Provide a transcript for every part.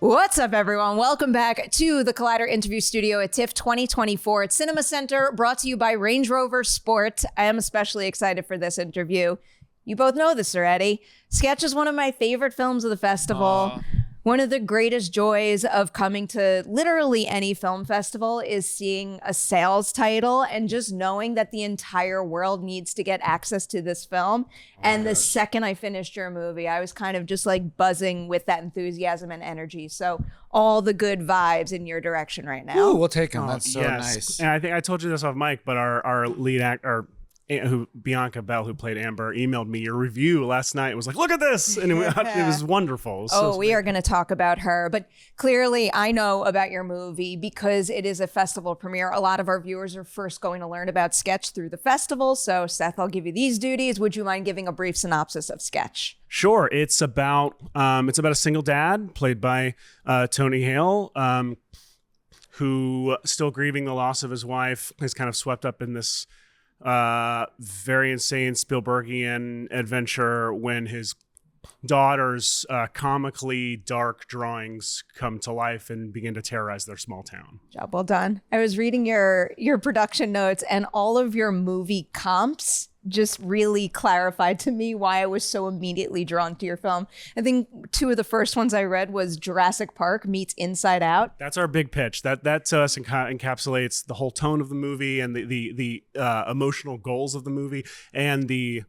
What's up, everyone? Welcome back to the Collider Interview Studio at TIFF 2024 at Cinema Center, brought to you by Range Rover Sport. I am especially excited for this interview. You both know this already. Sketch is one of my favorite films of the festival. One of the greatest joys of coming to literally any film festival is seeing a sales title and just knowing that the entire world needs to get access to this film. And the second I finished your movie, I was kind of just like buzzing with that enthusiasm and energy. So all the good vibes in your direction right now. Ooh, we'll take them. That's so nice. And I think I told you this off mic, but our lead actor, Bianca Belle, who played Amber, emailed me your review last night. It was like, look at this. And it was wonderful. It was we are going to talk about her. But clearly, I know about your movie because it is a festival premiere. A lot of our viewers are first going to learn about Sketch through the festival. So, Seth, I'll give you these duties. Would you mind giving a brief synopsis of Sketch? Sure. It's about a single dad played by Tony Hale, who, still grieving the loss of his wife, is kind of swept up in this very insane Spielbergian adventure when his daughter's comically dark drawings come to life and begin to terrorize their small town. Job well done. I was reading your production notes, and all of your movie comps just really clarified to me why I was so immediately drawn to your film. I think two of the first ones I read was Jurassic Park meets Inside Out. That's our big pitch. That to us encapsulates the whole tone of the movie and the emotional goals of the movie and the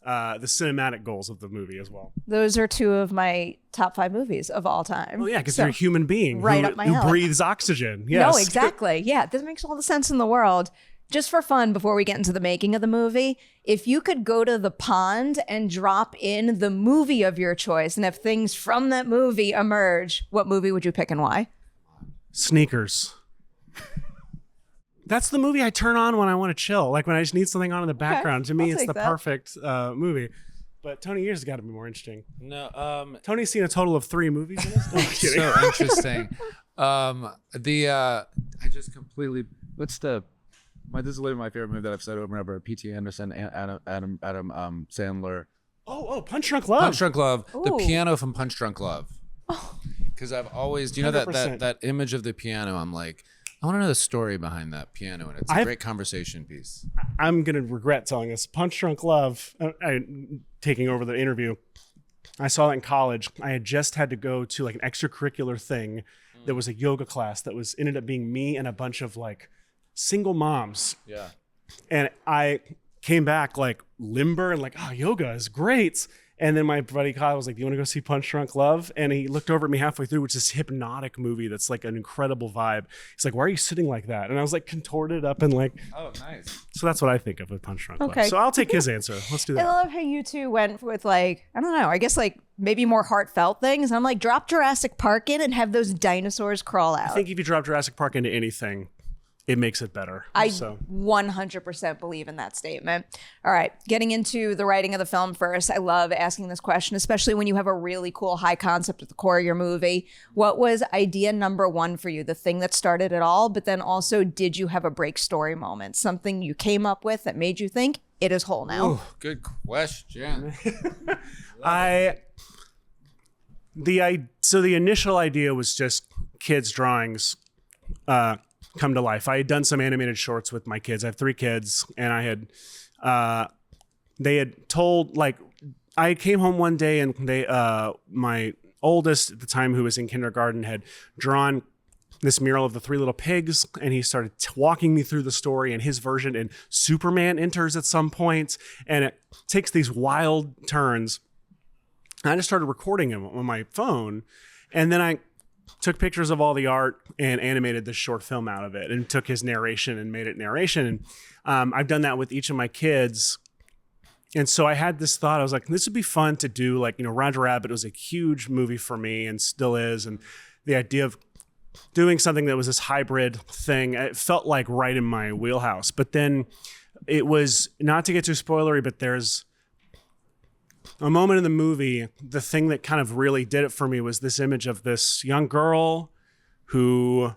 cinematic goals of the movie as well. Those are two of my top 5 movies of all time. Well, yeah, because you're a human being who breathes oxygen. Yes. No, exactly. Yeah, this makes all the sense in the world. Just for fun, before we get into the making of the movie, if you could go to the pond and drop in the movie of your choice, and if things from that movie emerge, what movie would you pick and why? Sneakers. That's the movie I turn on when I want to chill, like when I just need something on in the background. To me, it's the perfect movie. But Tony, yours has got to be more interesting. No, Tony's seen a total of 3 movies in this. No, I'm kidding. So interesting. I just completely. This is literally my favorite movie that I've said over and over. P.T. Anderson, Adam Sandler. Oh, Punch Drunk Love. Punch Drunk Love. Ooh. The piano from Punch Drunk Love. Because I've always, do you know 100%. that image of the piano? I'm like, I want to know the story behind that piano, and it's a great conversation piece. I'm gonna regret telling this. Punch Drunk Love. Taking over the interview. I saw that in college. I had just had to go to like an extracurricular thing. There was a yoga class that ended up being me and a bunch of like single moms. Yeah. And I came back like limber and like, oh, yoga is great. And then my buddy Kyle was like, do you want to go see Punch Drunk Love? And he looked over at me halfway through, which is this hypnotic movie that's like an incredible vibe. He's like, why are you sitting like that? And I was like contorted up and like, oh, nice. So that's what I think of with Punch Drunk Okay. Love. So I'll take his answer. Let's do that. I love how you two went with like, I don't know, I guess like maybe more heartfelt things. I'm like, drop Jurassic Park in and have those dinosaurs crawl out. I think if you drop Jurassic Park into anything, it makes it better. I 100% believe in that statement. All right, getting into the writing of the film first. I love asking this question, especially when you have a really cool high concept at the core of your movie. What was idea number 1 for you, the thing that started it all? But then also, did you have a break story moment, something you came up with that made you think it is whole now? Ooh, good question. So the initial idea was just kids' drawings come to life. I had done some animated shorts with my kids. I have 3 kids, and I had they had told, like, I came home one day and my oldest at the time, who was in kindergarten, had drawn this mural of the 3 little pigs, and he started walking me through the story and his version, and Superman enters at some point, and it takes these wild turns. And I just started recording him on my phone, and then I took pictures of all the art and animated this short film out of it, and took his narration and made it narration. And I've done that with each of my kids. And so I had this thought, I was like, this would be fun to do. Like, Roger Rabbit was a huge movie for me and still is. And the idea of doing something that was this hybrid thing, it felt like right in my wheelhouse. But then it was, not to get too spoilery, but there's a moment in the movie, the thing that kind of really did it for me was this image of this young girl who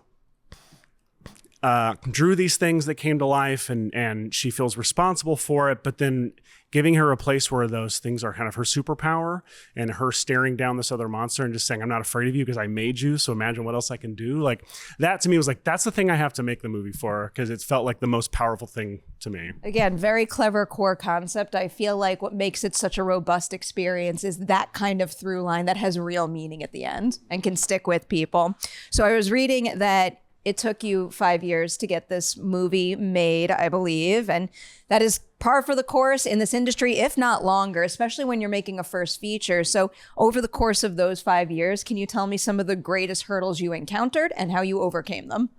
drew these things that came to life, and she feels responsible for it, but then giving her a place where those things are kind of her superpower, and her staring down this other monster and just saying, I'm not afraid of you because I made you. So imagine what else I can do. Like that to me was like, that's the thing I have to make the movie for, because it felt like the most powerful thing to me. Again, very clever core concept. I feel like what makes it such a robust experience is that kind of through line that has real meaning at the end and can stick with people. So I was reading that it took you 5 years to get this movie made, I believe. And that is par for the course in this industry, if not longer, especially when you're making a first feature. So over the course of those 5 years, can you tell me some of the greatest hurdles you encountered and how you overcame them?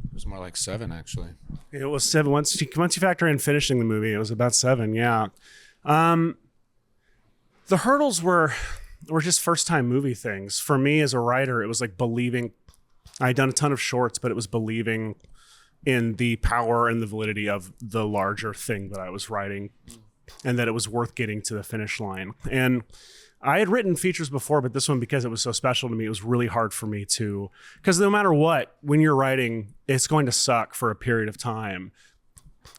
It was more like 7, actually. It was 7. Once you factor in finishing the movie, it was about 7. Yeah. The hurdles were just first time movie things. For me as a writer, it was like believing. I'd done a ton of shorts, but it was believing in the power and the validity of the larger thing that I was writing, and that it was worth getting to the finish line. And I had written features before, but this one, because it was so special to me, it was really hard for me to, because no matter what, when you're writing, it's going to suck for a period of time.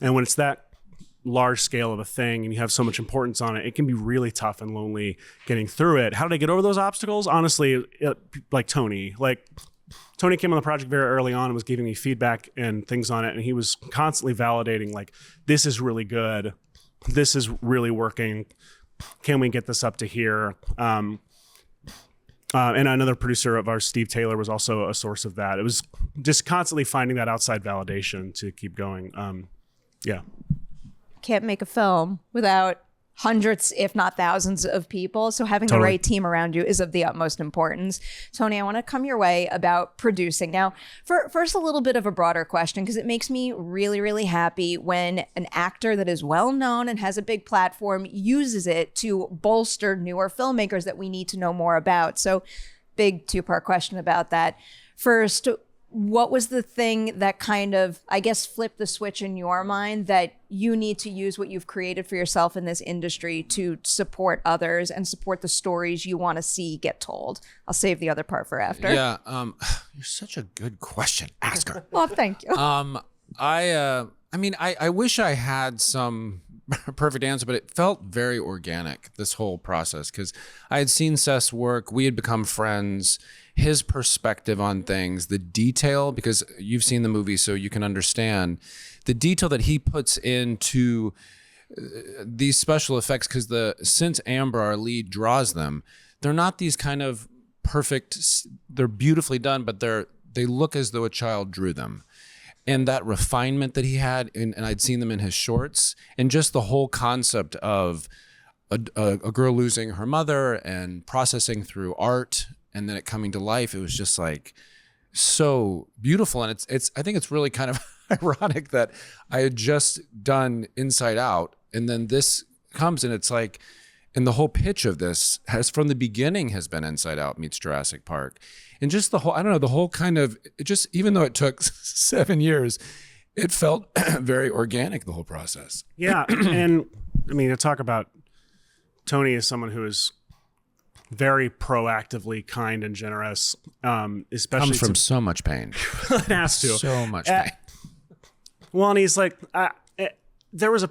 And when it's that large scale of a thing and you have so much importance on it, it can be really tough and lonely getting through it. How did I get over those obstacles? Honestly, Tony came on the project very early on and was giving me feedback and things on it. And he was constantly validating, like, this is really good. This is really working. Can we get this up to here? And another producer of ours, Steve Taylor, was also a source of that. It was just constantly finding that outside validation to keep going. Yeah. Can't make a film without hundreds, if not thousands of people. So having Totally. the right team around you is of the utmost importance. Tony, I want to come your way about producing. Now, first, a little bit of a broader question, because it makes me really, really happy when an actor that is well known and has a big platform uses it to bolster newer filmmakers that we need to know more about. So big two-part question about that. First, what was the thing that kind of, I guess, flipped the switch in your mind that you need to use what you've created for yourself in this industry to support others and support the stories you want to see get told? I'll save the other part for after. Yeah, you're such a good question, asker. Well, thank you. I mean, I wish I had some perfect answer, but it felt very organic, this whole process, because I had seen Seth's work. We had become friends. His perspective on things, the detail, because you've seen the movie so you can understand the detail that he puts into these special effects, because since Amber, our lead, draws them, they're not these kind of perfect, they're beautifully done, but they look as though a child drew them. And that refinement that he had, and I'd seen them in his shorts, and just the whole concept of a girl losing her mother and processing through art, and then it coming to life, it was just like so beautiful. And it's I think it's really kind of ironic that I had just done Inside Out, and then this comes, and it's like, and the whole pitch of this has from the beginning has been Inside Out meets Jurassic Park. And just the whole, I don't know, the whole kind of, it just, even though it took 7 years, it felt very organic, the whole process. Yeah. And I mean, to talk about Tony as someone who is very proactively kind and generous, especially Comes from so much pain. it has to. So much pain. Well, and he's like,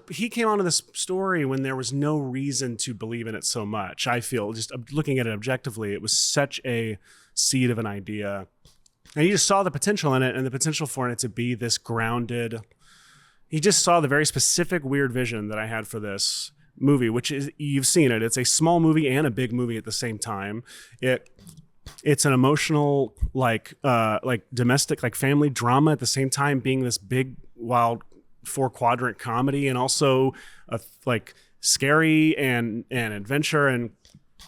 he came onto this story when there was no reason to believe in it so much. I feel, just looking at it objectively, it was such a seed of an idea. And he just saw the potential in it, and the potential for it to be this grounded. He just saw the very specific weird vision that I had for this movie, which is, you've seen it. It's a small movie and a big movie at the same time. It's an emotional, like domestic, like family drama at the same time, being this big, wild 4-quadrant comedy, and also like scary and adventure. And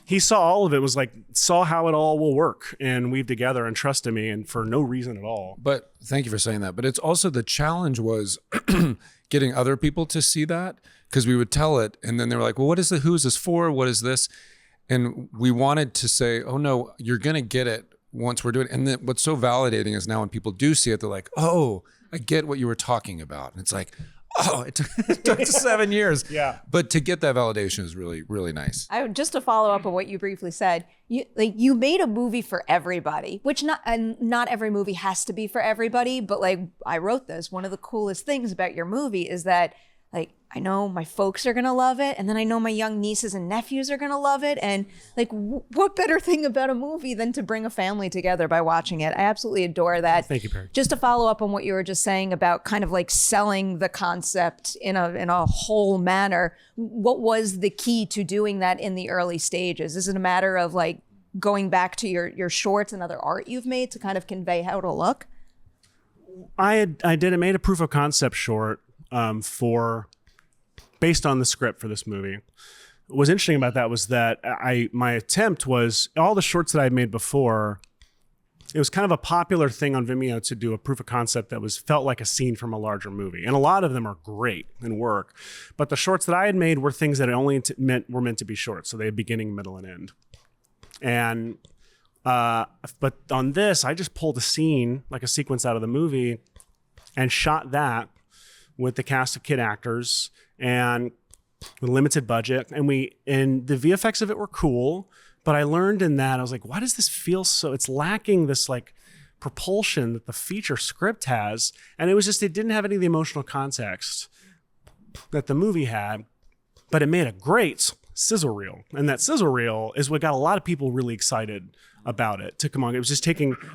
he saw all of it, was like, saw how it all will work and weave together and trusted me, and for no reason at all. But thank you for saying that. But it's also, the challenge was getting other people to see that, because we would tell it and then they were like, well, who is this for? What is this? And we wanted to say, oh no, you're going to get it once we're doing it. And then what's so validating is now when people do see it, they're like, oh, I get what you were talking about. And it's like, oh, it took 7 years. Yeah. But to get that validation is really, really nice. Just to follow up on what you briefly said, you made a movie for everybody, which not every movie has to be for everybody, but like, I wrote this. One of the coolest things about your movie is that, like, I know my folks are going to love it. And then I know my young nieces and nephews are going to love it. And like, what better thing about a movie than to bring a family together by watching it? I absolutely adore that. Thank you, Perry. Just to follow up on what you were just saying about kind of like selling the concept in a whole manner. What was the key to doing that in the early stages? Is it a matter of like going back to your shorts and other art you've made to kind of convey how it'll look? I made a proof of concept short based on the script for this movie. What was interesting about that was that my attempt was all the shorts that I made before. It was kind of a popular thing on Vimeo to do a proof of concept that felt like a scene from a larger movie, and a lot of them are great and work. But the shorts that I had made were things that were meant to be short, so they had beginning, middle, and end. And but on this, I just pulled a scene, like a sequence out of the movie, and shot that with the cast of kid actors and with limited budget. And the VFX of it were cool, but I learned in that, I was like, why does this feel so, it's lacking this like propulsion that the feature script has. And it didn't have any of the emotional context that the movie had, but it made a great sizzle reel. And that sizzle reel is what got a lot of people really excited about it to come on. It was just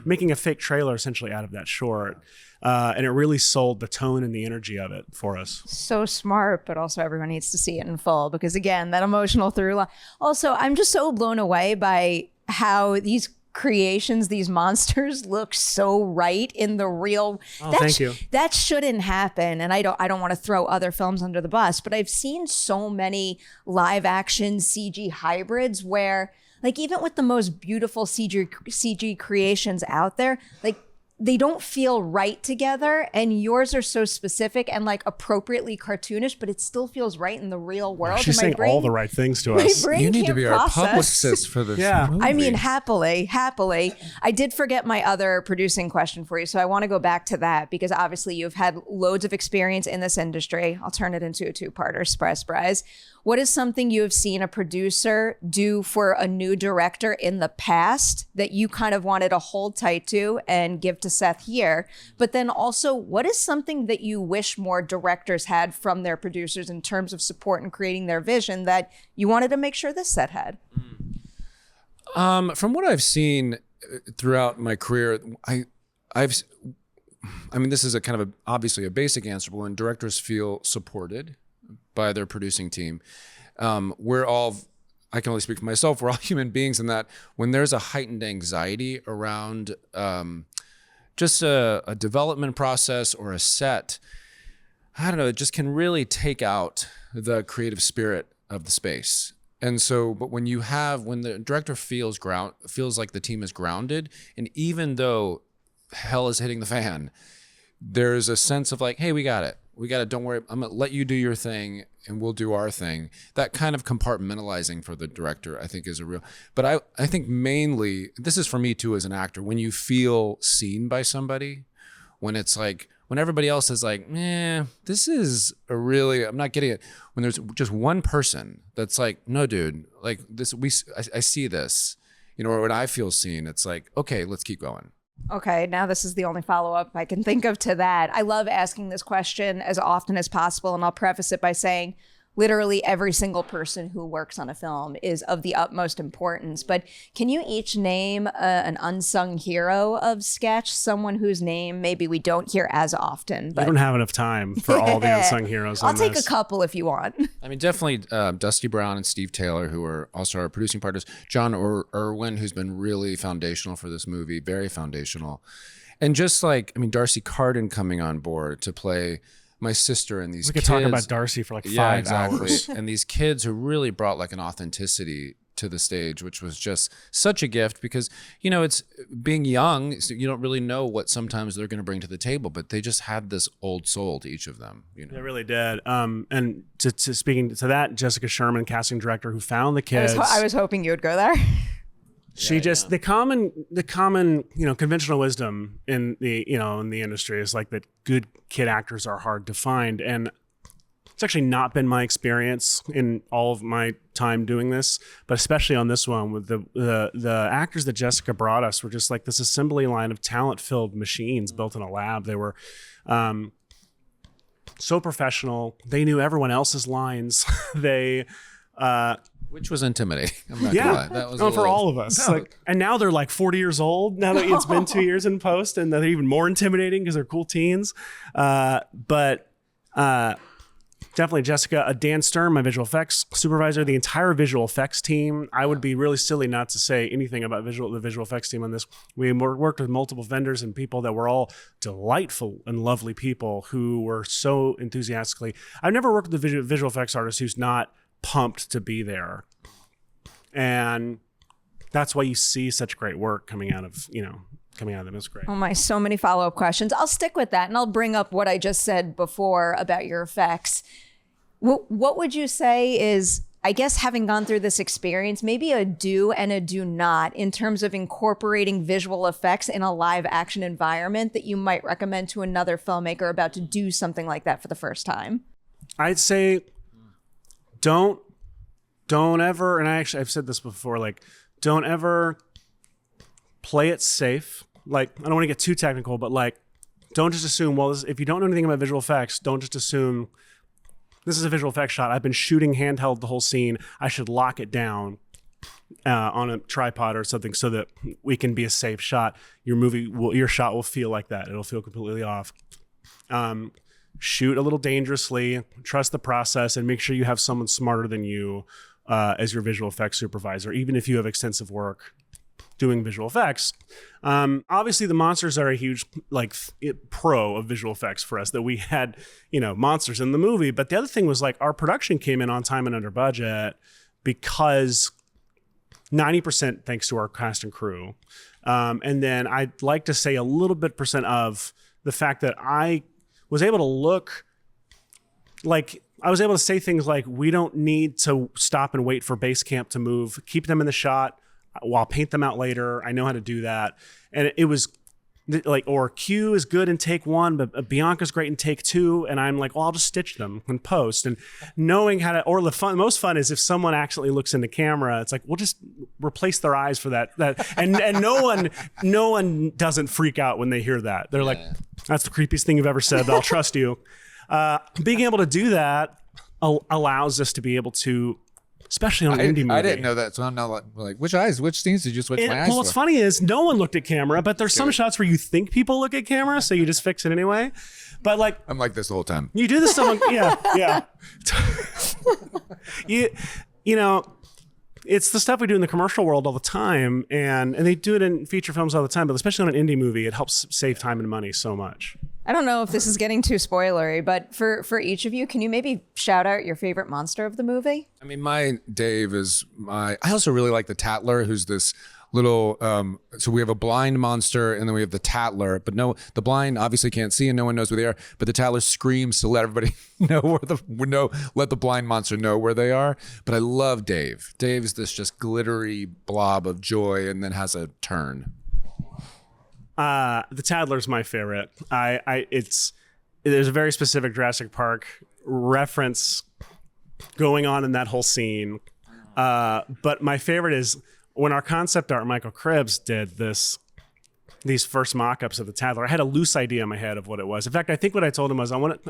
making a fake trailer essentially out of that short. And it really sold the tone and the energy of it for us. So smart, but also everyone needs to see it in full because again, that emotional through line. Also, I'm just so blown away by how these creations, these monsters look so right in the real. Thank you. That shouldn't happen. And I don't want to throw other films under the bus, but I've seen so many live action CG hybrids where like even with the most beautiful CG creations out there, like they don't feel right together, and yours are so specific and like appropriately cartoonish, but it still feels right in the real world. She's saying all the right things to us. You need to be our publicist for this movie. I mean, happily. I did forget my other producing question for you, so I want to go back to that because obviously you've had loads of experience in this industry. I'll turn it into a two-parter. Surprise. What is something you have seen a producer do for a new director in the past that you kind of wanted to hold tight to and give to Seth here? But then also, what is something that you wish more directors had from their producers in terms of support and creating their vision that you wanted to make sure this set had? From what I've seen throughout my career, I mean, this is a kind of obviously a basic answer, but when directors feel supported by their producing team, I can only speak for myself, we're all human beings in that when there's a heightened anxiety around just a development process or a set, I don't know, it just can really take out the creative spirit of the space. And so, but when the director feels like the team is grounded, and even though hell is hitting the fan, there's a sense of like, hey, we got it. Don't worry. I'm going to let you do your thing and we'll do our thing. That kind of compartmentalizing for the director, I think is a real, but I think mainly, this is for me too as an actor, when you feel seen by somebody, when it's like, when everybody else is like, this is I'm not getting it. When there's just one person that's like, no, dude, like this, I see this, or when I feel seen, it's like, okay, let's keep going. Okay, now this is the only follow-up I can think of to that. I love asking this question as often as possible, and I'll preface it by saying literally every single person who works on a film is of the utmost importance. But can you each name an unsung hero of sketch, someone whose name maybe we don't hear as often? But I don't have enough time for all the unsung heroes on I'll take a couple if you want. I mean, definitely Dusty Brown and Steve Taylor, who are also our producing partners. John Irwin, who's been really foundational for this movie, very foundational. And just like, I mean, Darcy Carden coming on board to play my sister and these kids. We could talk about Darcy for like 5 hours. And these kids who really brought like an authenticity to the stage, which was just such a gift because, it's being young, so you don't really know what sometimes they're going to bring to the table, but they just had this old soul to each of them. They really did. And to speaking to that, Jessica Sherman, casting director who found the kids. I was hoping you would go there. The common, conventional wisdom in the industry is like that good kid actors are hard to find. And it's actually not been my experience in all of my time doing this, but especially on this one with the actors that Jessica brought us were just like this assembly line of talent-filled machines built in a lab. They were, so professional. They knew everyone else's lines. They, which was intimidating. I'm not gonna lie. That was for all of us. No. Like, and now they're like 40 years old. Now that it's been 2 years in post, and they're even more intimidating because they're cool teens. But definitely Jessica, Dan Stern, my visual effects supervisor, the entire visual effects team. I would be really silly not to say anything about the visual effects team on this. We worked with multiple vendors and people that were all delightful and lovely people who were so enthusiastically. I've never worked with a visual effects artist who's not pumped to be there. And that's why you see such great work coming out of them. It's great. Oh my, so many follow-up questions. I'll stick with that and I'll bring up what I just said before about your effects. What would you say is, I guess, having gone through this experience, maybe a do and a do not in terms of incorporating visual effects in a live action environment that you might recommend to another filmmaker about to do something like that for the first time? I'd say don't ever, and I've said this before, like, don't ever play it safe. Like, I don't want to get too technical, but like, don't just assume, well, if you don't know anything about visual effects, don't just assume this is a visual effects shot. I've been shooting handheld the whole scene. I should lock it down on a tripod or something so that we can be a safe shot. Your shot will feel like that. It'll feel completely off. Shoot a little dangerously, trust the process, and make sure you have someone smarter than you as your visual effects supervisor, even if you have extensive work doing visual effects. Obviously the monsters are a huge pro of visual effects for us, that we had, monsters in the movie. But the other thing was, like, our production came in on time and under budget because 90% thanks to our cast and crew. And then I'd like to say a little bit percent of the fact that I was able to look like, I was able to say things like, we don't need to stop and wait for base camp to move. Keep them in the shot. I'll paint them out later. I know how to do that. And it was like, or Q is good in take one, but Bianca's great in take two. And I'm like, well, I'll just stitch them in post. And knowing how to, or most fun is if someone accidentally looks in the camera, it's like, we'll just replace their eyes for that. And no one doesn't freak out when they hear that. They're like, that's the creepiest thing you've ever said, but I'll trust you. Being able to do that allows us to be able to, especially on an indie movie. I didn't know that, so I'm now like, which scenes did you switch my eyes Well, what's funny is no one looked at camera, but there's some shots where you think people look at camera, so you just fix it anyway. But like, I'm like this the whole time. You do this stuff, yeah. you know, it's the stuff we do in the commercial world all the time, and they do it in feature films all the time, but especially on an indie movie, it helps save time and money so much. I don't know if this is getting too spoilery, but for each of you, can you maybe shout out your favorite monster of the movie? I mean, my Dave is I also really like the Tattler, who's this little, so we have a blind monster and then we have the Tattler, but the blind obviously can't see and no one knows where they are, but the Tattler screams to let everybody let the blind monster know where they are. But I love Dave. Dave's this just glittery blob of joy and then has a turn. The Tattler's my favorite. There's a very specific Jurassic Park reference going on in that whole scene. But my favorite is when our concept art, Michael Cribbs, did these first mock-ups of the Tattler. I had a loose idea in my head of what it was. In fact, I think what I told him was I want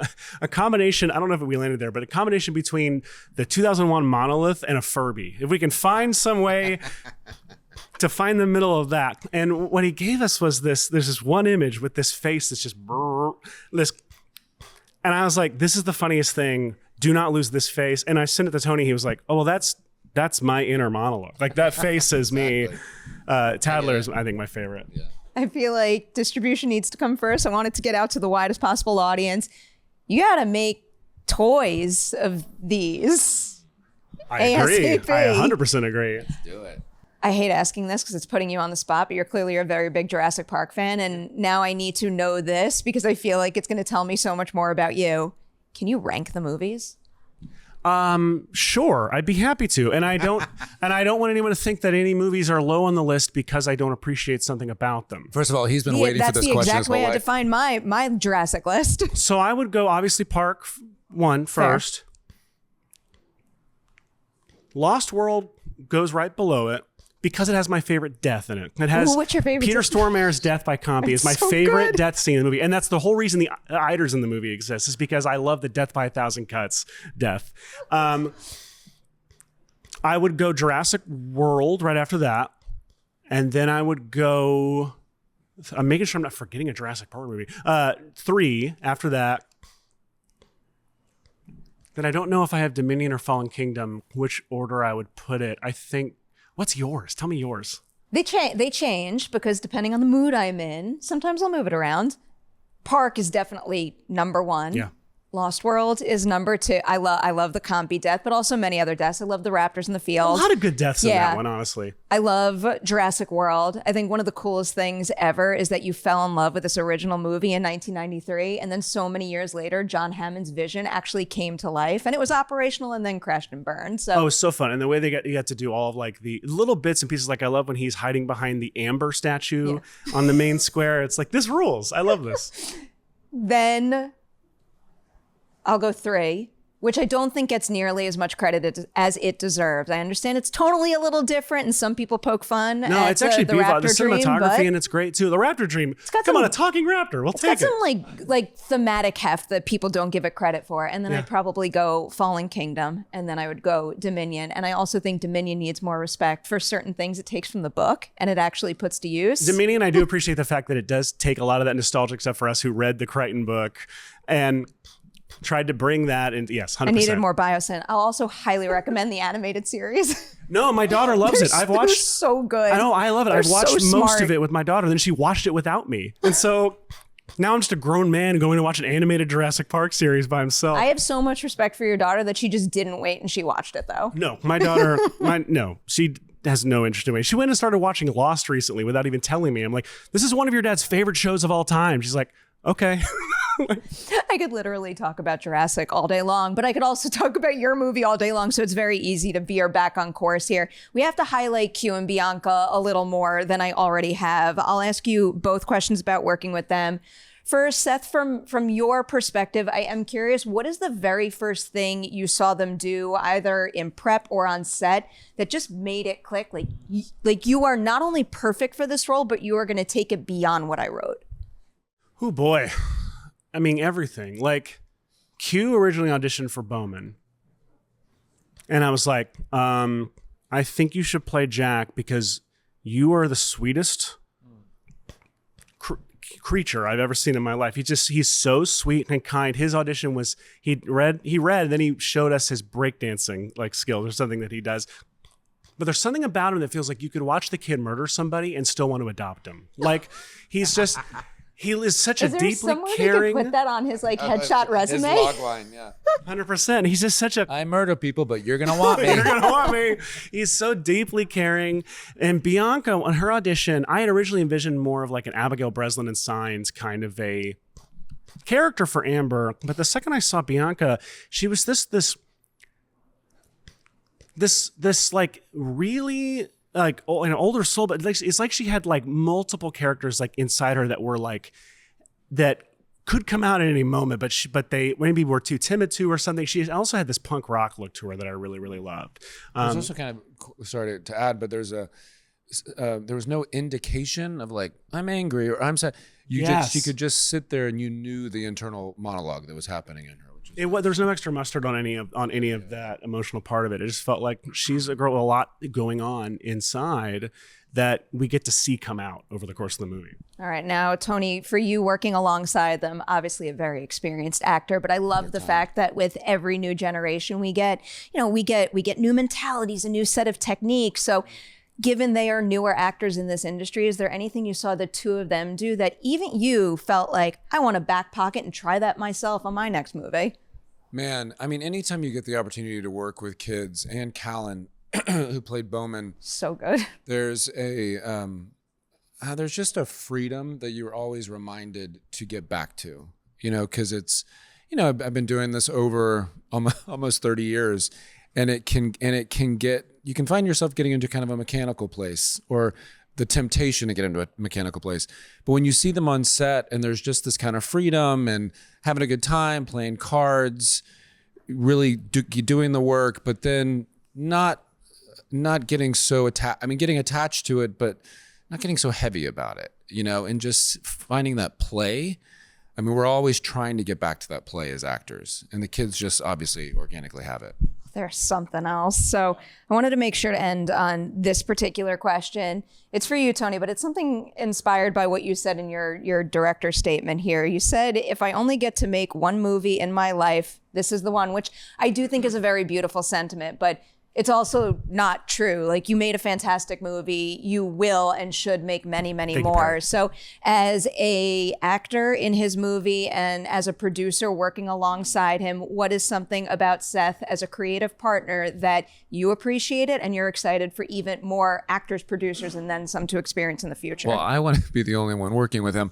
a combination, I don't know if we landed there, but a combination between the 2001 monolith and a Furby. If we can find some way to find the middle of that. And what he gave us was there's this one image with this face that's just this. And I was like, this is the funniest thing. Do not lose this face. And I sent it to Tony. He was like, oh, well, that's my inner monologue. Like, that face is me. Tattler is, I think, my favorite. Yeah. I feel like distribution needs to come first. I want it to get out to the widest possible audience. You got to make toys of these. I agree. ASAP. I 100% agree. Let's do it. I hate asking this because it's putting you on the spot, but you're clearly a very big Jurassic Park fan. And now I need to know this because I feel like it's going to tell me so much more about you. Can you rank the movies? Sure. I'd be happy to. And I don't want anyone to think that any movies are low on the list because I don't appreciate something about them. First of all, he's been waiting for this question. That's the exact way I life. define my Jurassic list. So I would go, obviously, Park 1 first. Fair. Lost World goes right below it because it has my favorite death in it. It has Ooh, what's your favorite Peter death? Stormare's death by Compy is my so favorite good. death scene in the movie. And that's the whole reason the Eiders in the movie exists, is because I love the death by 1,000 cuts death. I would go Jurassic World right after that. And then I would go, I'm making sure I'm not forgetting a Jurassic Park movie. 3 after that. Then I don't know if I have Dominion or Fallen Kingdom, which order I would put it. I think, what's yours? Tell me yours. They change because depending on the mood I'm in, sometimes I'll move it around. Park is definitely number 1. Yeah. Lost World is number 2. I love the Compy death, but also many other deaths. I love the raptors in the A field. lot of good deaths in that one, honestly. I love Jurassic World. I think one of the coolest things ever is that you fell in love with this original movie in 1993, and then so many years later, John Hammond's vision actually came to life, and it was operational and then crashed and burned. So Oh, it's so fun. And the way you got to do all of like the little bits and pieces, like I love when he's hiding behind the amber statue on the main square. It's like, this rules. I love this. then I'll go 3, which I don't think gets nearly as much credit as it deserves. I understand it's totally a little different, and some people poke fun No, at it's actually the beautiful. The Raptor Dream, cinematography but and it's great too. The Raptor Dream. got Come some- on, a talking raptor. We'll it's got take it. some like thematic heft that people don't give it credit for. And then I'd probably go Fallen Kingdom, and then I would go Dominion. And I also think Dominion needs more respect for certain things it takes from the book and it actually puts to use. Dominion, I do appreciate the fact that it does take a lot of that nostalgic stuff for us who read the Crichton book and tried to bring that in. Yes, 100%. I needed more biosyn. I'll also highly recommend the animated series. No, my daughter loves it. I've They're watched. so good. I know, I love it. They're I've watched so most smart. of it with my daughter, then she watched it without me. And so now I'm just a grown man going to watch an animated Jurassic Park series by himself. I have so much respect for your daughter that she just didn't wait and she watched it though. No, my daughter, no, she has no interest in it. She went and started watching Lost recently without even telling me. I'm like, this is one of your dad's favorite shows of all time. She's like, okay. I could literally talk about Jurassic all day long, but I could also talk about your movie all day long. So it's very easy to veer back on course here. We have to highlight Kue and Bianca a little more than I already have. I'll ask you both questions about working with them. First, Seth, from your perspective, I am curious, what is the very first thing you saw them do, either in prep or on set, that just made it click? Like you are not only perfect for this role, but you are going to take it beyond what I wrote. Oh boy. I mean, everything. Like, Q originally auditioned for Bowman. And I was like, I think you should play Jack because you are the sweetest creature I've ever seen in my life. He's so sweet and kind. His audition was, he read, and then he showed us his breakdancing like skills or something that he does. But there's something about him that feels like you could watch the kid murder somebody and still want to adopt him. Like, he's just... He is such a deeply somewhere caring. They could put that on his headshot resume? His log line, yeah. 100%. He's just such a. I murder people, but you're gonna want me. You're gonna want me. He's so deeply caring. And Bianca, on her audition, I had originally envisioned more of like an Abigail Breslin and Signs kind of a character for Amber. But the second I saw Bianca, she was this like really. Like an older soul, but it's like she had like multiple characters like inside her that were like that could come out at any moment, but they maybe were too timid to or something. She also had this punk rock look to her that I really really loved. There's also kind of sorry to add, but there was no indication of like I'm angry or I'm sad. She could just sit there and you knew the internal monologue that was happening in her. There's no extra mustard on any of that emotional part of it. It just felt like she's a girl with a lot going on inside that we get to see come out over the course of the movie. All right, now Tony, for you working alongside them, obviously a very experienced actor, but I love the fact that with every new generation we get new mentalities, a new set of techniques. So given they are newer actors in this industry, is there anything you saw the two of them do that even you felt like, I want to back pocket and try that myself on my next movie? Man, I mean, anytime you get the opportunity to work with kids, and Callan, who played Bowman, So good. there's just a freedom that you're always reminded to get back to, because it's, I've been doing this over almost 30 years, and it can get, you can find yourself getting into kind of a mechanical place or the temptation to get into a mechanical place. But when you see them on set and there's just this kind of freedom and having a good time, playing cards, really doing the work, but then not not getting so attached. I mean, getting attached to it, but not getting so heavy about it, and just finding that play. I mean, we're always trying to get back to that play as actors, and the kids just obviously organically have it. There's something else. So I wanted to make sure to end on this particular question. It's for you, Tony, but it's something inspired by what you said in your director statement here. You said, if I only get to make one movie in my life, this is the one, which I do think is a very beautiful sentiment, but it's also not true. Like, you made a fantastic movie. You will and should make many, many more. So as a actor in his movie and as a producer working alongside him, what is something about Seth as a creative partner that you appreciated and you're excited for even more actors, producers, and then some to experience in the future? Well, I want to be the only one working with him.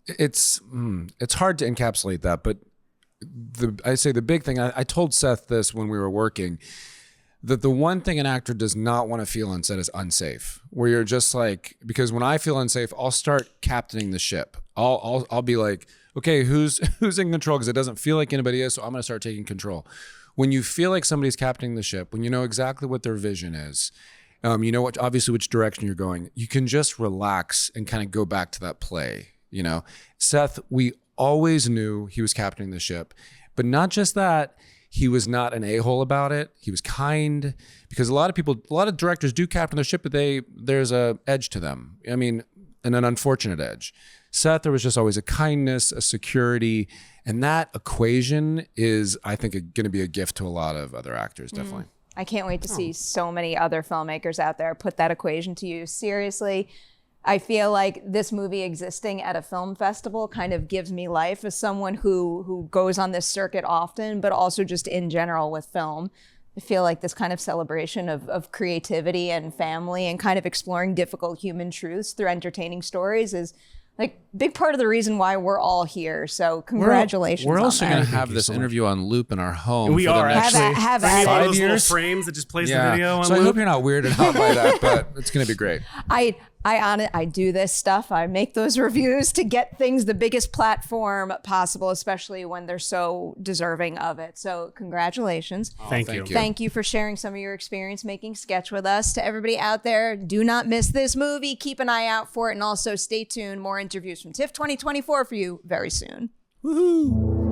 It's hard to encapsulate that, but I say the big thing, I told Seth this when we were working, that the one thing an actor does not want to feel on set is unsafe, where you're just like, because when I feel unsafe, I'll start captaining the ship. I'll be like, okay, who's in control? Because it doesn't feel like anybody is, so I'm going to start taking control. When you feel like somebody's captaining the ship, when you know exactly what their vision is, obviously which direction you're going, you can just relax and kind of go back to that play. Seth, we always knew he was captaining the ship, but not just that, he was not an a-hole about it. He was kind, because a lot of directors do captain their ship, but there's a edge to them. I mean, and an unfortunate edge. Seth, there was just always a kindness, a security, and that equation is, I think, going to be a gift to a lot of other actors, definitely. I can't wait to see so many other filmmakers out there put that equation to use. Seriously, I feel like this movie existing at a film festival kind of gives me life as someone who goes on this circuit often, but also just in general with film. I feel like this kind of celebration of creativity and family and kind of exploring difficult human truths through entertaining stories is like big part of the reason why we're all here. So congratulations. We're also going to Thank have you this so interview on loop in our home. We are actually. Have We need at one it. of those little 5 years? frames that just plays the video. So I hope you're not weirded out by that, but it's going to be great. I do this stuff. I make those reviews to get things the biggest platform possible, especially when they're so deserving of it. So congratulations. Thank you. Thank you for sharing some of your experience making sketch with us. To everybody out there, do not miss this movie. Keep an eye out for it. And also stay tuned. More interviews from TIFF 2024 for you very soon. Woohoo!